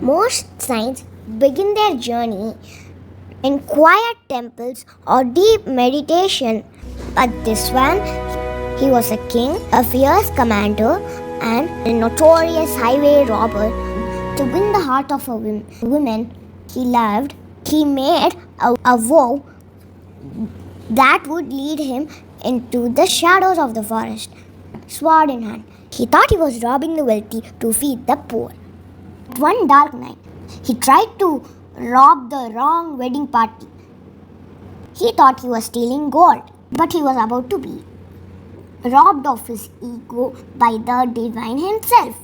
Most saints begin their journey in quiet temples or deep meditation, but this one, he was a king, a fierce commander, and a notorious highway robber. To win the heart of a woman he loved, he made a vow that would lead him into the shadows of the forest, sword in hand. He thought he was robbing the wealthy to feed the poor. One dark night, he tried to rob the wrong wedding party. He thought he was stealing gold, but he was about to be robbed of his ego by the divine himself.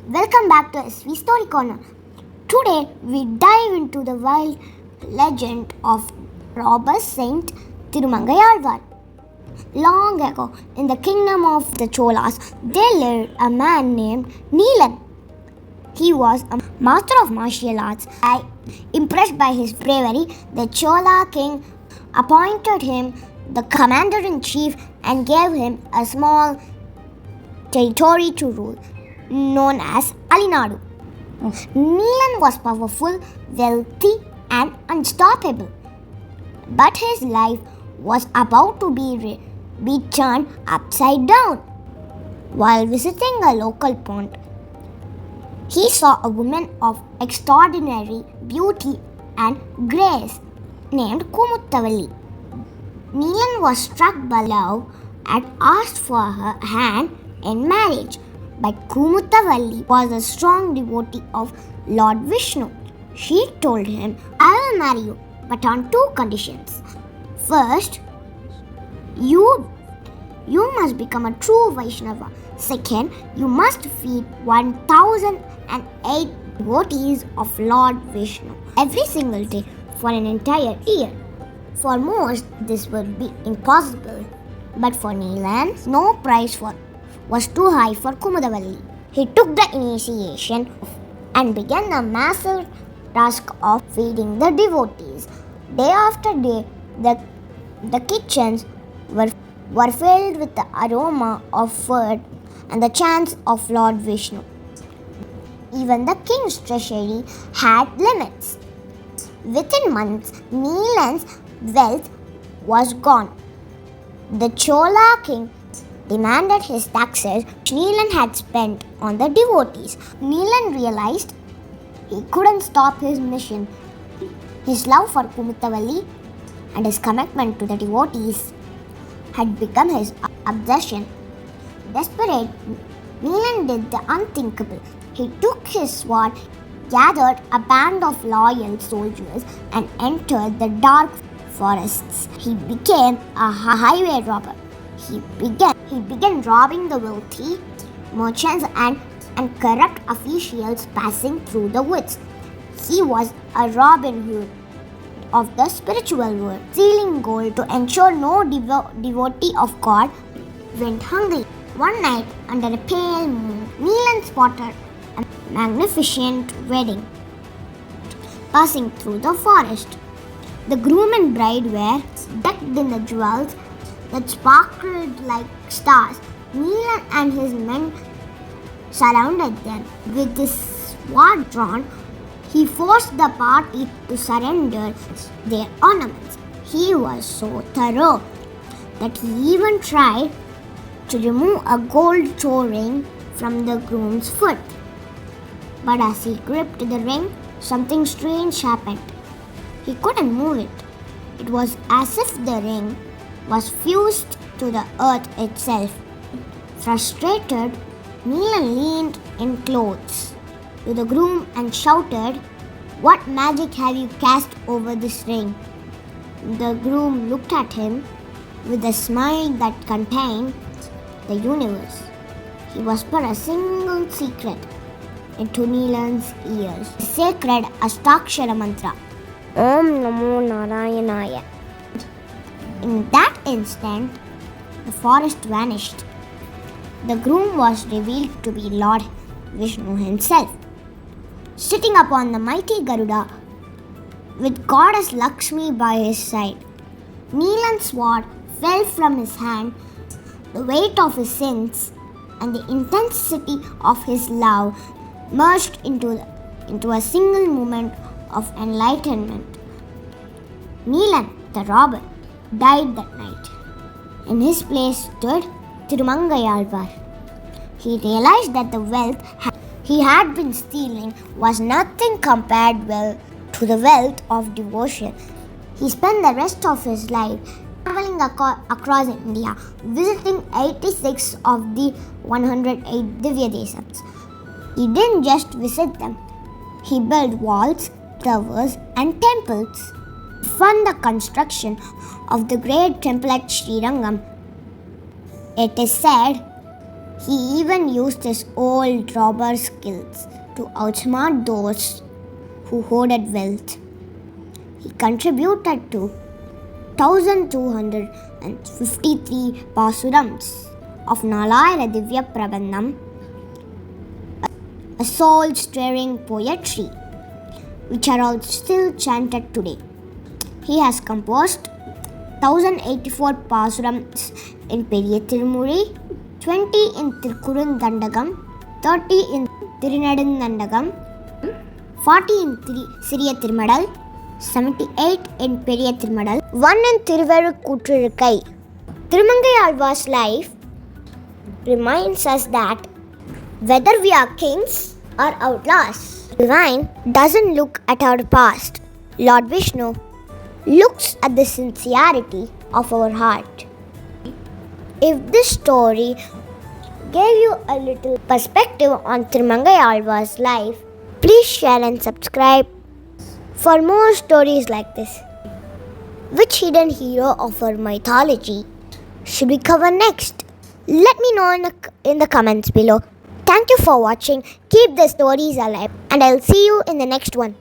Welcome back to SV Story Corner. Today we dive into the wild legend of robber saint Thirumangai Alvar. Long ago, in the kingdom of the Cholas, there lived a man named Neelan. He was a master of martial arts. Impressed by his bravery, the Chola king appointed him the commander-in-chief and gave him a small territory to rule, known as Alinadu. Neelan was powerful, wealthy, and unstoppable. But his life was about to be turned upside down. While visiting a local pond, he saw a woman of extraordinary beauty and grace named Kumuttavalli. Neelan was struck by love and asked for her hand in marriage. But Kumuttavalli was a strong devotee of Lord Vishnu. She told him, "I will marry you, but on two conditions. First, you must become a true Vaishnava. Second, you must feed 1008 devotees of Lord Vishnu every single day for an entire year." For most, this would be impossible. But for Neelan, no price was too high for Kumuttavalli. He took the initiation and began the massive task of feeding the devotees. Day after day, the kitchens were filled with the aroma of food and the chants of Lord Vishnu. Even the king's treasury had limits. Within months, Neelan's wealth was gone. The Chola king demanded his taxes which Neelan had spent on the devotees. Neelan realized he couldn't stop his mission. His love for Kumuttavalli and his commitment to the devotees had become his obsession. Desperate, Neelan did the unthinkable. He took his sword, gathered a band of loyal soldiers, and entered the dark forests. He became a highway robber. He began robbing the wealthy, merchants, and corrupt officials passing through the woods. He was a Robin Hood of the spiritual world, stealing gold to ensure no devotee of God went hungry. One night, under a pale moon, Neelan spotted a magnificent wedding passing through the forest. The groom and bride were decked in the jewels that sparkled like stars. Neelan and his men surrounded them. With his sword drawn, he forced the party to surrender their ornaments. He was so thorough that he even tried to remove a gold toe ring from the groom's foot. But as he gripped the ring, something strange happened. He couldn't move it. It was as if the ring was fused to the earth itself. Frustrated, Neelan leaned in close to the groom and shouted, "What magic have you cast over this ring?" The groom looked at him with a smile that contained the universe. He whispered a single secret into Neelan's ears, the sacred Astakshara mantra, Om Namo Narayanaya. In that instant, the forest vanished. The groom was revealed to be Lord Vishnu himself, sitting upon the mighty Garuda with goddess Lakshmi by his side. Neelan's sword fell from his hand. The weight of his sins and the intensity of his love merged into into a single moment of enlightenment. Neelan, the robber, died that night. In his place stood Thirumangai Alvar. He realized that the wealth he had been stealing was nothing compared to the wealth of devotion. He spent the rest of his life traveling across India, visiting 86 of the 108 Divya Desams. He didn't just visit them, he built walls, towers, and temples. To fund the construction of the great temple at Srirangam. It is said he even used his old robber skills to outsmart those who hoarded wealth. He contributed to 1253 pasurams of Nalayara Divya Prabandham, a soul-stirring poetry which are all still chanted today. He has composed 1084 pasurams in Periya Tirumuri, 20 in Tirkurundandagam, 30 in Tirunedundandagam, 40 in Siriya Tirumadal, 78 in Periya Tirumadal, 1 in Thiruvarukuttirukkai. Thirumangai Alvar's life reminds us that whether we are kings or outlaws, divine doesn't look at our past. Lord Vishnu looks at the sincerity of our heart. If this story gave you a little perspective on Thirumangai Alvar's life, please share and subscribe for more stories like this. Which hidden hero of our mythology should we cover next? Let me know in the comments below. Thank you for watching. Keep the stories alive, and I'll see you in the next one.